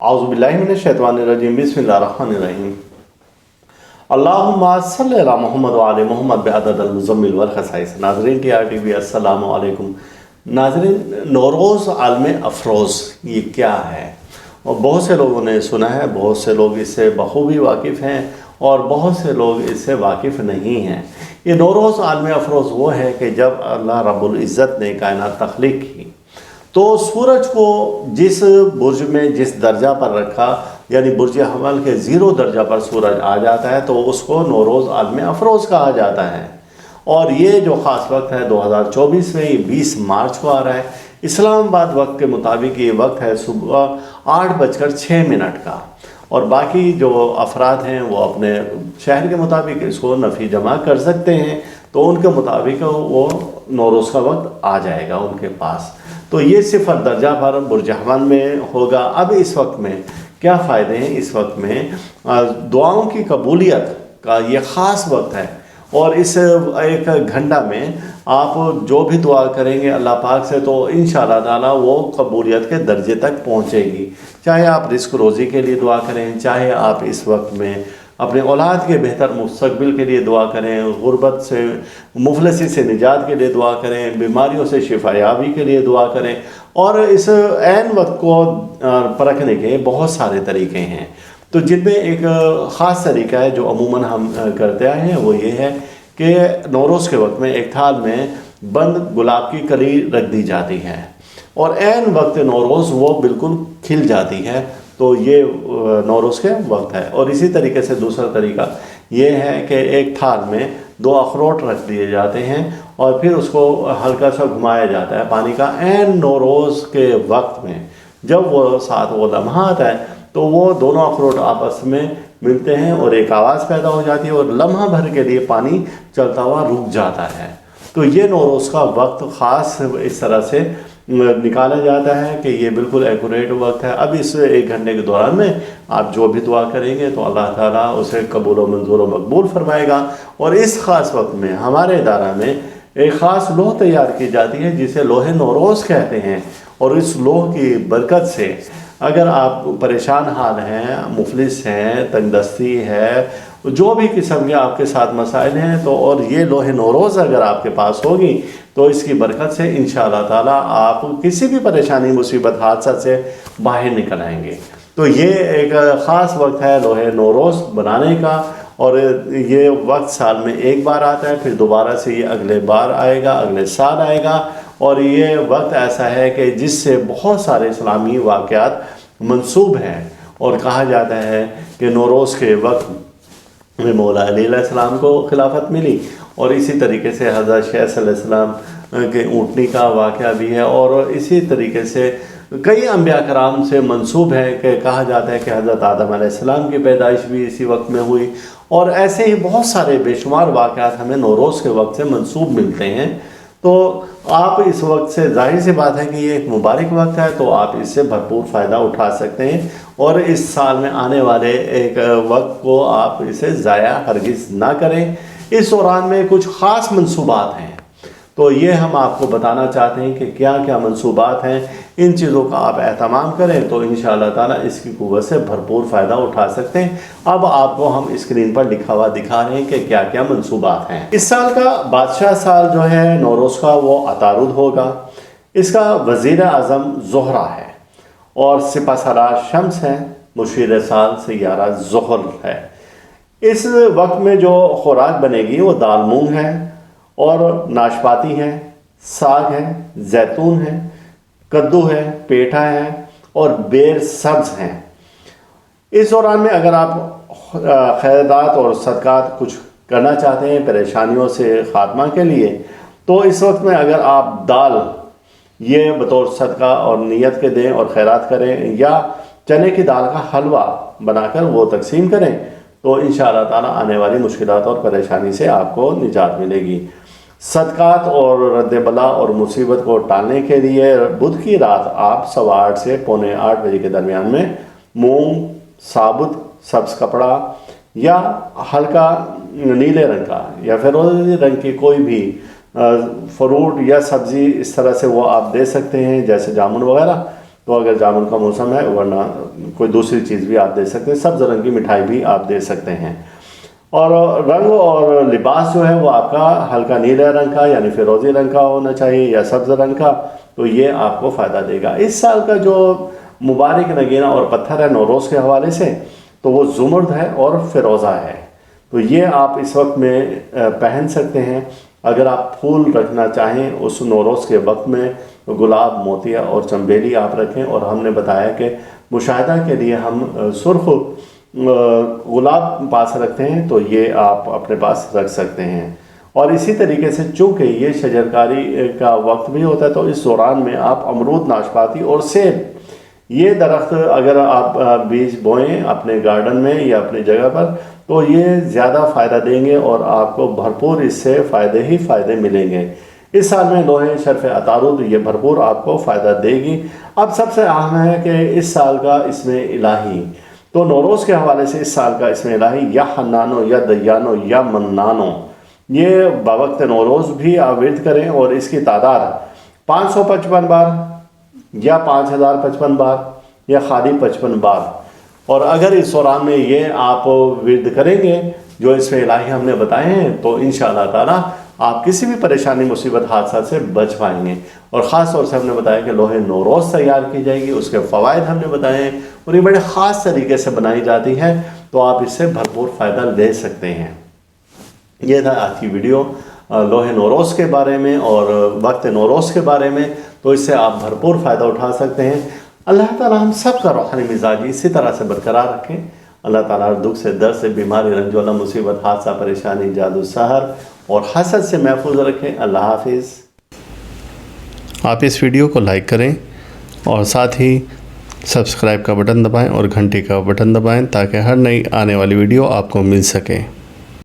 औज़ुबिल्लाहि मिनश्शैतानिर्रजीम बिस्मिल्लाहिर्रहमानिर्रहीम। अल्लाहुम्मा सल्लि अला मुहम्मद व आले मुहम्मद बिअददिल मुज़म्मिल वल खसाइस। नाज़रीन TRTV अस्सलामु अलैकुम। नाज़रीन, नौरोज़ आलम अफरोज़ ये क्या है? और बहुत से लोगों ने सुना है, बहुत से लोग इससे बखूबी वाकिफ़ हैं और बहुत से लोग इससे वाकिफ़ नहीं हैं। ये नौरोज़ आलम अफरोज़ वो है कि जब अल्लाह रब्बुल इज़्ज़त ने कायनात तख्लीक की तो सूरज को जिस बुर्ज में जिस दर्जा पर रखा, यानी बुर्ज हमल के 0 दर्जा पर सूरज आ जाता है तो उसको नौरोज़ आलम अफरोज़ कहा जाता है। और ये जो ख़ास वक्त है 2024 में, ये 20 मार्च को आ रहा है। इस्लामाबाद वक्त के मुताबिक ये वक्त है सुबह 8:06 का। और बाकी जो अफराद हैं वो अपने शहर के मुताबिक इसको नफ़ी जमा कर सकते हैं, तो उनके मुताबिक वो नौरोज़ का वक्त आ जाएगा उनके पास। तो ये सिफर दर्जा पर बुर्ज हमल में होगा। अब इस वक्त में क्या फ़ायदे हैं? इस वक्त में दुआओं की कबूलियत का ये ख़ास वक्त है और इस एक घंटा में आप जो भी दुआ करेंगे अल्लाह पाक से तो इंशाअल्लाह ताला वो कबूलियत के दर्जे तक पहुँचेगी। चाहे आप रिस्क रोज़ी के लिए दुआ करें, चाहे आप इस वक्त में अपने औलाद के बेहतर मुस्तकबिल के लिए दुआ करें, गुर्बत से मुफलसी से निजात के लिए दुआ करें, बीमारियों से शिफायाबी के लिए दुआ करें। और इस ऐन वक्त को परखने के बहुत सारे तरीके हैं, तो जिनमें एक ख़ास तरीका है जो अमूमन हम करते आए हैं, वो ये है कि नौरोज़ के वक्त में एक थाल में बंद गुलाब की कली रख दी जाती है और ऐन वक्त नौरोज़ वो बिल्कुल खिल जाती है। तो ये नौरोज़ के वक्त है। और इसी तरीके से दूसरा तरीका ये है कि एक थाल में 2 अखरोट रख दिए जाते हैं और फिर उसको हल्का सा घुमाया जाता है पानी का। ऐन नौरोज़ के वक्त में जब वो साथ वो लम्हा आता है तो वो दोनों अखरोट आपस में मिलते हैं और एक आवाज़ पैदा हो जाती है और लम्हा भर के लिए पानी चलता हुआ रुक जाता है। तो ये नौरोज़ का वक्त ख़ास इस तरह से निकाला जाता है कि ये बिल्कुल एक्यूरेट वक्त है। अब इस 1 घंटे के दौरान में आप जो भी दुआ करेंगे तो अल्लाह ताला उसे कबूल व मंजूर व मकबूल फरमाएगा। और इस ख़ास वक्त में हमारे इदारा में एक ख़ास लोह तैयार की जाती है जिसे लोहे नौरोज़ कहते हैं। और इस लोह की बरकत से अगर आप परेशान हाल हैं, मुफलिस हैं, तंगदस्ती है, जो भी किस्म के आपके साथ मसाइल हैं, तो और ये लोहे नौरोज़ अगर आपके पास होगी तो इसकी बरकत से इंशाअल्लाह ताला आप किसी भी परेशानी, मुसीबत, हादसा से बाहर निकल आएंगे। तो ये एक ख़ास वक्त है लोहे नौरोज़ बनाने का। और ये वक्त साल में एक बार आता है, फिर दोबारा से ये अगले बार आएगा, अगले साल आएगा। और ये वक्त ऐसा है कि जिससे बहुत सारे इस्लामी वाक़यात मंसूब हैं। और कहा जाता है कि नौरोज़ के वक्त में मौला अली अलैहिस्सलाम को खिलाफत मिली और इसी तरीके से हज़रत शैख़ अलैहिस्सलाम के ऊँटनी का वाक़या भी है। और इसी तरीके से कई अंबिया कराम से मंसूब है कि कहा जाता है कि हज़रत आदम अलैहिस्सलाम की पैदाइश भी इसी वक्त में हुई। और ऐसे ही बहुत सारे बेशुमार वाक़यात हमें नौरोज़ के वक्त से मंसूब मिलते हैं। तो आप इस वक्त से, जाहिर सी बात है कि ये एक मुबारक वक्त है, तो आप इससे भरपूर फ़ायदा उठा सकते हैं। और इस साल में आने वाले एक वक्त को आप इसे ज़ाया हरगिज़ ना करें। इस दौरान में कुछ ख़ास मंसूबात हैं, तो ये हम आपको बताना चाहते हैं कि क्या क्या मंसूबात हैं। इन चीज़ों का आप एहतमाम करें तो इंशाअल्लाह ताला इसकी कुव्वत से भरपूर फ़ायदा उठा सकते हैं। अब आपको हम स्क्रीन पर लिखा हुआ दिखा रहे हैं कि क्या क्या मंसूबात हैं। इस साल का बादशाह साल जो है नौरोज़ का, वो अतारुद होगा। इसका वज़ीर आज़म ज़ोहरा है और सिपहसालार शम्स है। मुशीर साल सय्यारा ज़ुहल है। इस वक्त में जो खुराक बनेगी वो दाल मूंग है और नाशपाती है, साग है, जैतून है, कद्दू है, पेठा है और बेर सब्ज़ हैं। इस दौरान में अगर आप खैरात और सदक़ात कुछ करना चाहते हैं परेशानियों से ख़ात्मा के लिए, तो इस वक्त में अगर आप दाल ये बतौर सदका और नियत के दें और खैरात करें, या चने की दाल का हलवा बनाकर वो तकसीम करें, तो इंशाअल्लाह ताला आने वाली मुश्किलात और परेशानी से आपको निजात मिलेगी। सदक़ात और रद्द बला और मुसीबत को टालने के लिए बुध की रात आप 8:15 से 7:45 बजे के दरमियान में मूंग, साबुत सब्ज़ कपड़ा या हल्का नीले रंग का या फिरोज़ी रंग की कोई भी फ्रूट या सब्ज़ी इस तरह से वो आप दे सकते हैं, जैसे जामुन वगैरह। तो अगर जामुन का मौसम है, वरना कोई दूसरी चीज़ भी आप दे सकते हैं। सब्ज़ रंग की मिठाई भी आप दे सकते हैं। और रंग और लिबास जो है वो आपका हल्का नीले रंग का यानी फिरोज़ी रंग का होना चाहिए या सब्ज़ रंग का, तो ये आपको फ़ायदा देगा। इस साल का जो मुबारक नगीना और पत्थर है नौरोज़ के हवाले से, तो वो ज़ुमर्द है और फ़िरोज़ा है। तो ये आप इस वक्त में पहन सकते हैं। अगर आप फूल रखना चाहें उस नौरोज़ के वक्त में, तो गुलाब, मोतिया और चंबेली आप रखें। और हमने बताया कि मुशाहिदा के लिए हम सुर्ख गुलाब पास रखते हैं, तो ये आप अपने पास रख सकते हैं। और इसी तरीके से चूँकि ये शजरकारी का वक्त भी होता है, तो इस दौरान में आप अमरूद, नाशपाती और सेब, ये दरख्त अगर आप बीज बोएं अपने गार्डन में या अपनी जगह पर, तो ये ज़्यादा फ़ायदा देंगे और आपको भरपूर इससे फ़ायदे ही फ़ायदे मिलेंगे। इस साल में लोहे शर्फ़ अतारुद ये भरपूर आपको फ़ायदा देगी। अब सबसे अहम है कि इस साल का इसमें इलाही, तो नौरोज़ के हवाले से इस साल का इसमें इलाही या हन्नानो या दयानो या मन्नानो, ये बवक्त नौरोज़ भी आप विर्द करें। और इसकी तादाद 555 बार या 5055 बार या खाली 55 बार। और अगर इस दौरान में ये आप विर्द करेंगे जो इसमें इलाही हमने बताए हैं, तो इंशाअल्लाह ताला आप किसी भी परेशानी, मुसीबत, हादसा से बच पाएंगे। और ख़ास तौर से हमने बताया कि लोहे नौरोज़ तैयार की जाएगी, उसके फ़वाइद हमने बताए हैं और ये बड़े ख़ास तरीके से बनाई जाती है, तो आप इससे भरपूर फ़ायदा ले सकते हैं। ये था आज की वीडियो लोहे नौरोज़ के बारे में और वक्त नौरोज़ के बारे में, तो इससे आप भरपूर फ़ायदा उठा सकते हैं। अल्लाह ताला हम सब का रूहानी मिजाज इसी तरह से बरकरार रखें। अल्लाह ताला दुख से, दर्द से, बीमारी, रंजोला, मुसीबत, हादसा, परेशानी, जादू, सहर और हसद से महफूज रखें। अल्लाह हाफिज़। आप इस वीडियो को लाइक करें और साथ ही सब्सक्राइब का बटन दबाएं और घंटी का बटन दबाएं, ताकि हर नई आने वाली वीडियो आपको मिल सके।